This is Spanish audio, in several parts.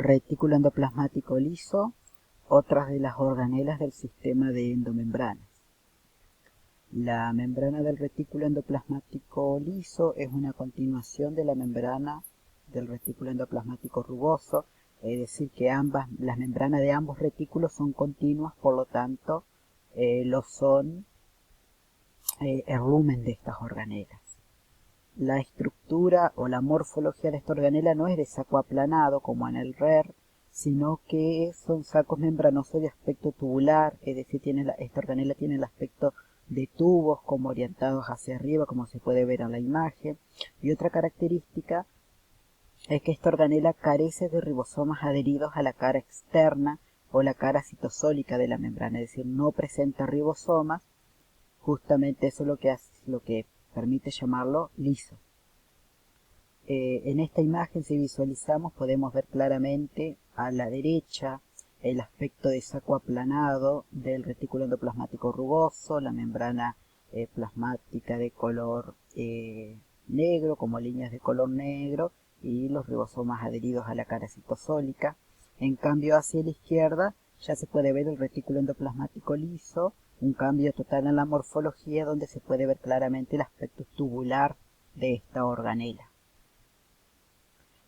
Retículo endoplasmático liso, otras de las organelas del sistema de endomembranas. La membrana del retículo endoplasmático liso es una continuación de la membrana del retículo endoplasmático rugoso, es decir que las membranas de ambos retículos son continuas, por lo tanto lo son el lumen de estas organelas. La estructura o la morfología de esta organela no es de saco aplanado como en el RER, sino que son sacos membranosos de aspecto tubular, es decir, esta organela tiene el aspecto de tubos como orientados hacia arriba, como se puede ver en la imagen. Y otra característica es que esta organela carece de ribosomas adheridos a la cara externa o la cara citosólica de la membrana, es decir, no presenta ribosomas. Justamente eso es lo que permite llamarlo liso. En esta imagen, si visualizamos, podemos ver claramente a la derecha el aspecto de saco aplanado del retículo endoplasmático rugoso, la membrana plasmática de color negro, como líneas de color negro, y los ribosomas adheridos a la cara citosólica. En cambio, hacia la izquierda ya se puede ver el retículo endoplasmático liso, un cambio total en la morfología donde se puede ver claramente el aspecto tubular de esta organela.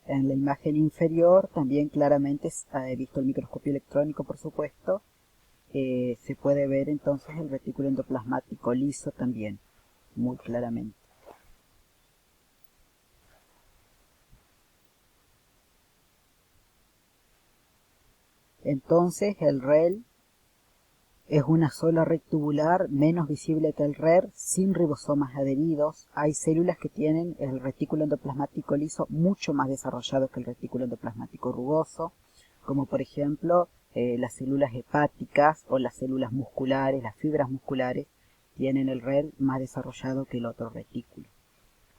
En la imagen inferior también claramente, visto el microscopio electrónico por supuesto, se puede ver entonces el retículo endoplasmático liso también, muy claramente. Entonces el REL es una sola red tubular, menos visible que el RER, sin ribosomas adheridos. Hay células que tienen el retículo endoplasmático liso mucho más desarrollado que el retículo endoplasmático rugoso, como por ejemplo las células hepáticas o las células musculares, las fibras musculares, tienen el RER más desarrollado que el otro retículo.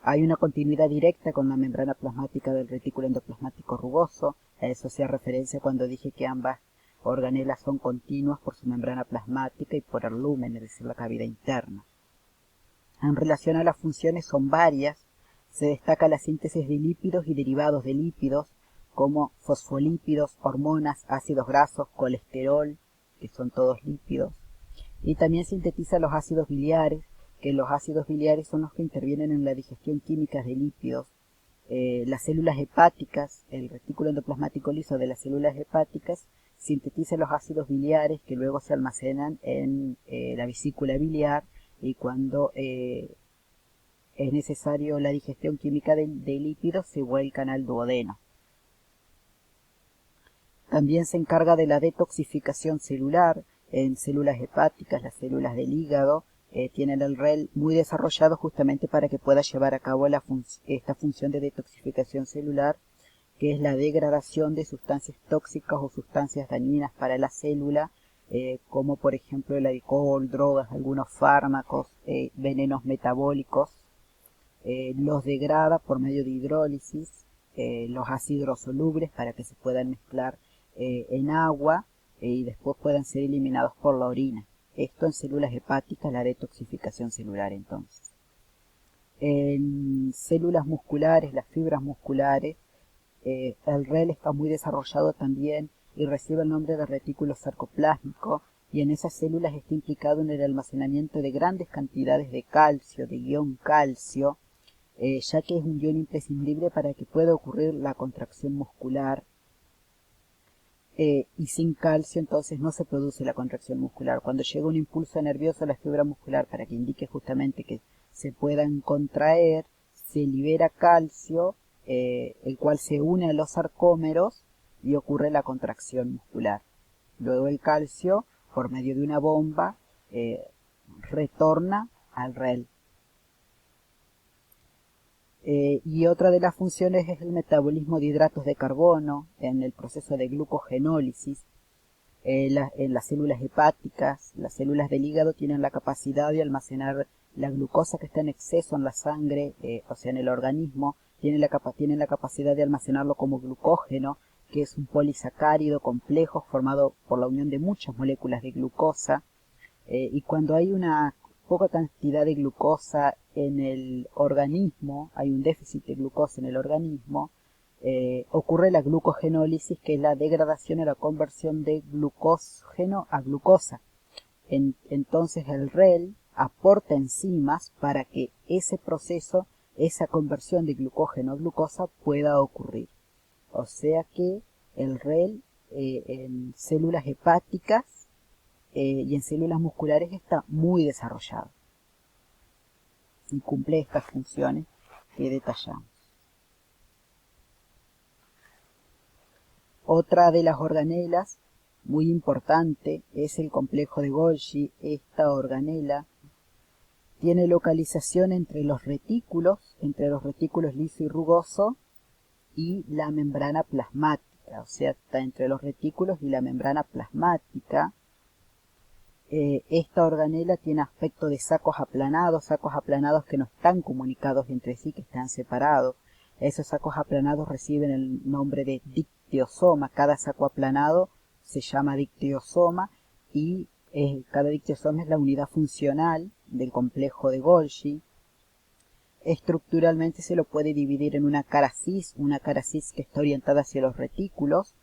Hay una continuidad directa con la membrana plasmática del retículo endoplasmático rugoso. A eso hacía referencia cuando dije que ambas organelas son continuas por su membrana plasmática y por el lumen, es decir, la cavidad interna. En relación a las funciones son varias. Se destaca la síntesis de lípidos y derivados de lípidos, como fosfolípidos, hormonas, ácidos grasos, colesterol, que son todos lípidos. Y también sintetiza los ácidos biliares, que los ácidos biliares son los que intervienen en la digestión química de lípidos. Las células hepáticas, el retículo endoplasmático liso de las células hepáticas, sintetiza los ácidos biliares que luego se almacenan en la vesícula biliar, y cuando es necesario la digestión química de lípidos se vuelcan al duodeno. También se encarga de la detoxificación celular en células hepáticas, las células del hígado, tienen el REL muy desarrollado justamente para que pueda llevar a cabo esta función de detoxificación celular, que es la degradación de sustancias tóxicas o sustancias dañinas para la célula, como por ejemplo el alcohol, drogas, algunos fármacos, venenos metabólicos. Los degrada por medio de hidrólisis, los hace hidrosolubles para que se puedan mezclar en agua y después puedan ser eliminados por la orina. Esto en células hepáticas, la detoxificación celular entonces. En células musculares, las fibras musculares, el REL está muy desarrollado también y recibe el nombre de retículo sarcoplásmico, y en esas células está implicado en el almacenamiento de grandes cantidades de calcio, de ion calcio, ya que es un ion imprescindible para que pueda ocurrir la contracción muscular. Y sin calcio entonces no se produce la contracción muscular. Cuando llega un impulso nervioso a la fibra muscular para que indique justamente que se puedan contraer, se libera calcio, el cual se une a los sarcómeros y ocurre la contracción muscular. Luego el calcio, por medio de una bomba, retorna al REL. Y otra de las funciones es el metabolismo de hidratos de carbono en el proceso de glucogenólisis. En las células hepáticas, las células del hígado tienen la capacidad de almacenar la glucosa que está en exceso en la sangre, o sea en el organismo, tienen la capacidad de almacenarlo como glucógeno, que es un polisacárido complejo formado por la unión de muchas moléculas de glucosa, y cuando hay una poca cantidad de glucosa en el organismo, hay un déficit de glucosa en el organismo, ocurre la glucogenólisis, que es la degradación y la conversión de glucógeno a glucosa. Entonces el REL aporta enzimas para que ese proceso, esa conversión de glucógeno a glucosa pueda ocurrir. O sea que el REL en células hepáticas y en células musculares está muy desarrollado y cumple estas funciones que detallamos. Otra de las organelas muy importante es el complejo de Golgi. Esta organela tiene localización entre los retículos liso y rugoso y la membrana plasmática, o sea, está entre los retículos y la membrana plasmática. Esta organela tiene aspecto de sacos aplanados que no están comunicados entre sí, que están separados. Esos sacos aplanados reciben el nombre de dictiosoma. Cada saco aplanado se llama dictiosoma y cada dictiosoma es la unidad funcional del complejo de Golgi. Estructuralmente se lo puede dividir en una cara cis que está orientada hacia los retículos,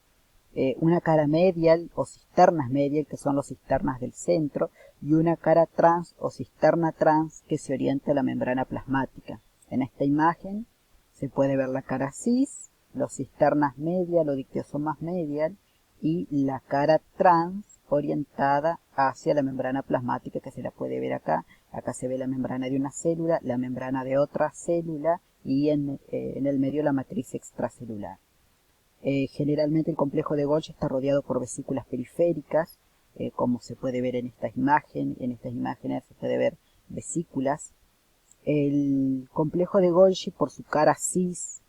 una cara medial o cisternas medial, que son los cisternas del centro, y una cara trans o cisterna trans, que se orienta a la membrana plasmática. En esta imagen se puede ver la cara cis, los cisternas medial o dictiosomas medial, y la cara trans orientada hacia la membrana plasmática, que se la puede ver acá. Acá se ve la membrana de una célula, la membrana de otra célula y en el medio la matriz extracelular. Generalmente el complejo de Golgi está rodeado por vesículas periféricas, como se puede ver en estas imágenes. En estas imágenes se puede ver vesículas. El complejo de Golgi, por su cara cis,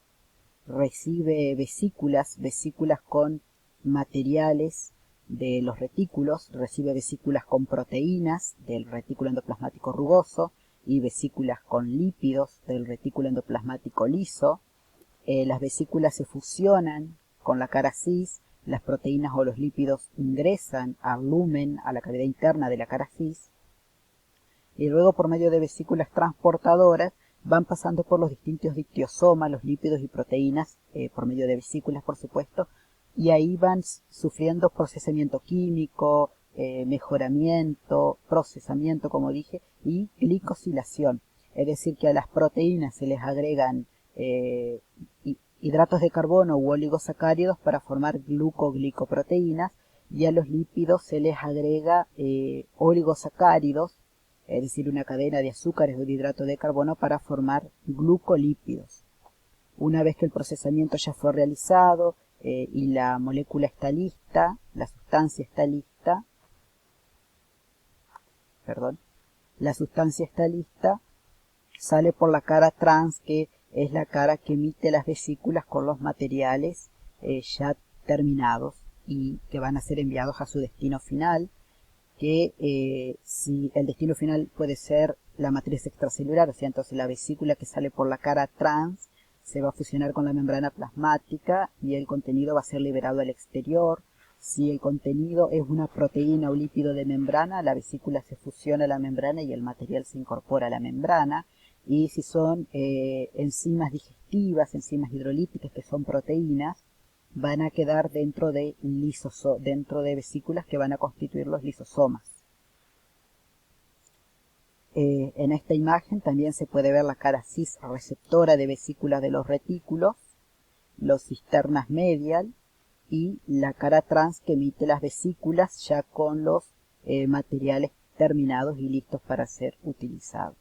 recibe vesículas con materiales de los retículos, recibe vesículas con proteínas del retículo endoplasmático rugoso y vesículas con lípidos del retículo endoplasmático liso. Las vesículas se fusionan con la cara cis, las proteínas o los lípidos ingresan al lumen, a la cavidad interna de la cara cis, y luego por medio de vesículas transportadoras van pasando por los distintos dictiosomas, los lípidos y proteínas, por medio de vesículas por supuesto, y ahí van sufriendo procesamiento químico, mejoramiento, procesamiento como dije, y glicosilación. Es decir, que a las proteínas se les agregan hidratos de carbono u oligosacáridos para formar glucoglicoproteínas, y a los lípidos se les agrega oligosacáridos, es decir, una cadena de azúcares o de hidratos de carbono para formar glucolípidos. Una vez que el procesamiento ya fue realizado y la molécula está lista, la sustancia está lista, sale por la cara trans, que es la cara que emite las vesículas con los materiales ya terminados y que van a ser enviados a su destino final, que si el destino final puede ser la matriz extracelular, o sea, entonces la vesícula que sale por la cara trans se va a fusionar con la membrana plasmática y el contenido va a ser liberado al exterior. Si el contenido es una proteína o lípido de membrana, la vesícula se fusiona a la membrana y el material se incorpora a la membrana. Y si son enzimas digestivas, enzimas hidrolíticas, que son proteínas, van a quedar dentro de vesículas que van a constituir los lisosomas. En esta imagen también se puede ver la cara cis receptora de vesículas de los retículos, los cisternas medial y la cara trans que emite las vesículas ya con los materiales terminados y listos para ser utilizados.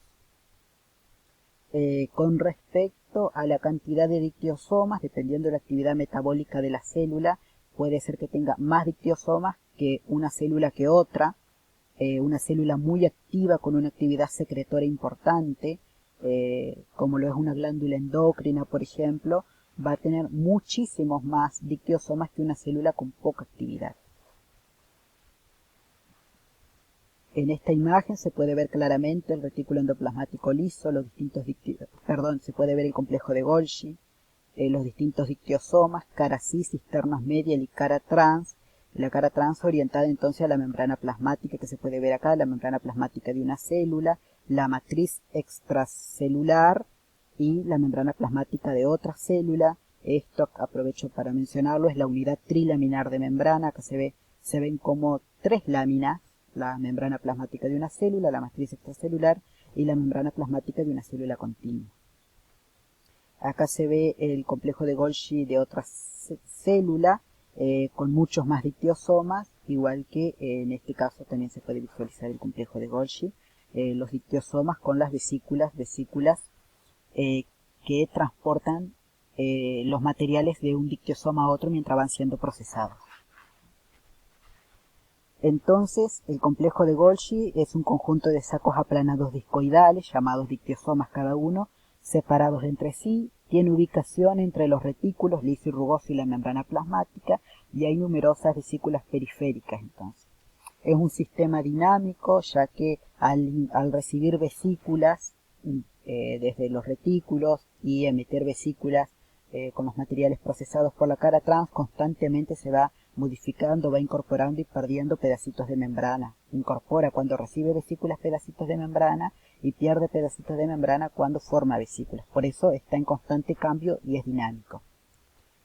Con respecto a la cantidad de dictiosomas, dependiendo de la actividad metabólica de la célula, puede ser que tenga más dictiosomas que una célula que otra. Una célula muy activa con una actividad secretora importante, como lo es una glándula endocrina, por ejemplo, va a tener muchísimos más dictiosomas que una célula con poca actividad. En esta imagen se puede ver claramente el retículo endoplasmático liso, se puede ver el complejo de Golgi, los distintos dictiosomas, cara cis, cisternas medial y cara trans. La cara trans orientada entonces a la membrana plasmática, que se puede ver acá, la membrana plasmática de una célula, la matriz extracelular y la membrana plasmática de otra célula, Esto aprovecho para mencionarlo, es la unidad trilaminar de membrana. Acá se ven como tres láminas: la membrana plasmática de una célula, la matriz extracelular y la membrana plasmática de una célula continua. Acá se ve el complejo de Golgi de otra célula con muchos más dictiosomas, igual que en este caso también se puede visualizar el complejo de Golgi, los dictiosomas con las vesículas que transportan los materiales de un dictiosoma a otro mientras van siendo procesados. Entonces, el complejo de Golgi es un conjunto de sacos aplanados discoidales, llamados dictiosomas cada uno, separados entre sí, tiene ubicación entre los retículos liso y rugoso y la membrana plasmática, y hay numerosas vesículas periféricas. Entonces, es un sistema dinámico, ya que al recibir vesículas desde los retículos y emitir vesículas con los materiales procesados por la cara trans, constantemente se va modificando, va incorporando y perdiendo pedacitos de membrana. Incorpora cuando recibe vesículas pedacitos de membrana y pierde pedacitos de membrana cuando forma vesículas. Por eso está en constante cambio y es dinámico.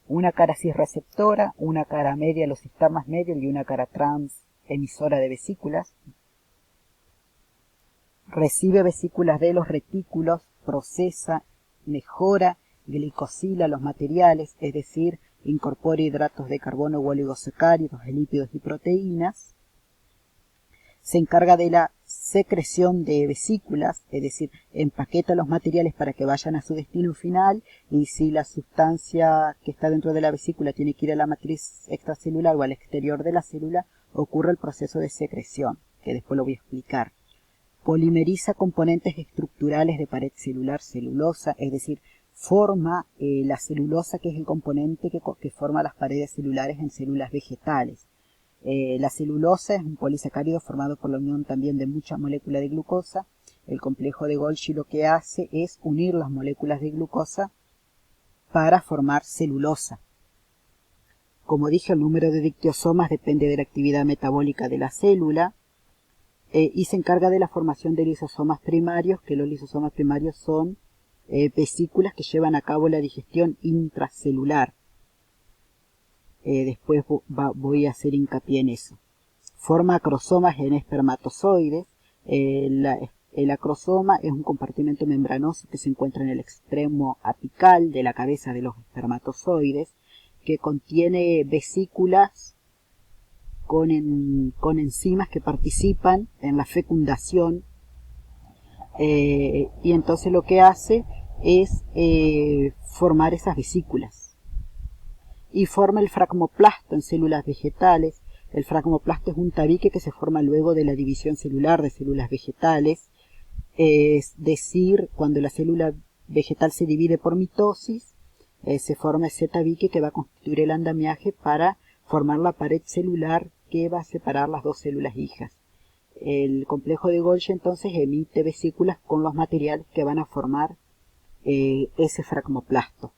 Una cara cisreceptora, una cara media locisternas medial y una cara trans emisora de vesículas. Recibe vesículas de los retículos, procesa, mejora, glicosila los materiales, es decir, incorpora hidratos de carbono u oligosacáridos, lípidos y proteínas. Se encarga de la secreción de vesículas, es decir, empaqueta los materiales para que vayan a su destino final, y si la sustancia que está dentro de la vesícula tiene que ir a la matriz extracelular o al exterior de la célula, ocurre el proceso de secreción, que después lo voy a explicar. Polimeriza componentes estructurales de pared celular celulosa, es decir, forma la celulosa, que es el componente que forma las paredes celulares en células vegetales. La celulosa es un polisacárido formado por la unión también de muchas moléculas de glucosa. El complejo de Golgi lo que hace es unir las moléculas de glucosa para formar celulosa. Como dije, el número de dictiosomas depende de la actividad metabólica de la célula. Y se encarga de la formación de lisosomas primarios, que los lisosomas primarios son vesículas que llevan a cabo la digestión intracelular. Después voy a hacer hincapié en eso. Forma acrosomas en espermatozoides. El acrosoma es un compartimento membranoso que se encuentra en el extremo apical de la cabeza de los espermatozoides, que contiene vesículas con enzimas que participan en la fecundación, y entonces lo que hace es formar esas vesículas. Y forma el fragmoplasto en células vegetales. El fragmoplasto es un tabique que se forma luego de la división celular de células vegetales, es decir, cuando la célula vegetal se divide por mitosis, se forma ese tabique que va a constituir el andamiaje para formar la pared celular que va a separar las dos células hijas. El complejo de Golgi entonces emite vesículas con los materiales que van a formar ese fragmoplasto.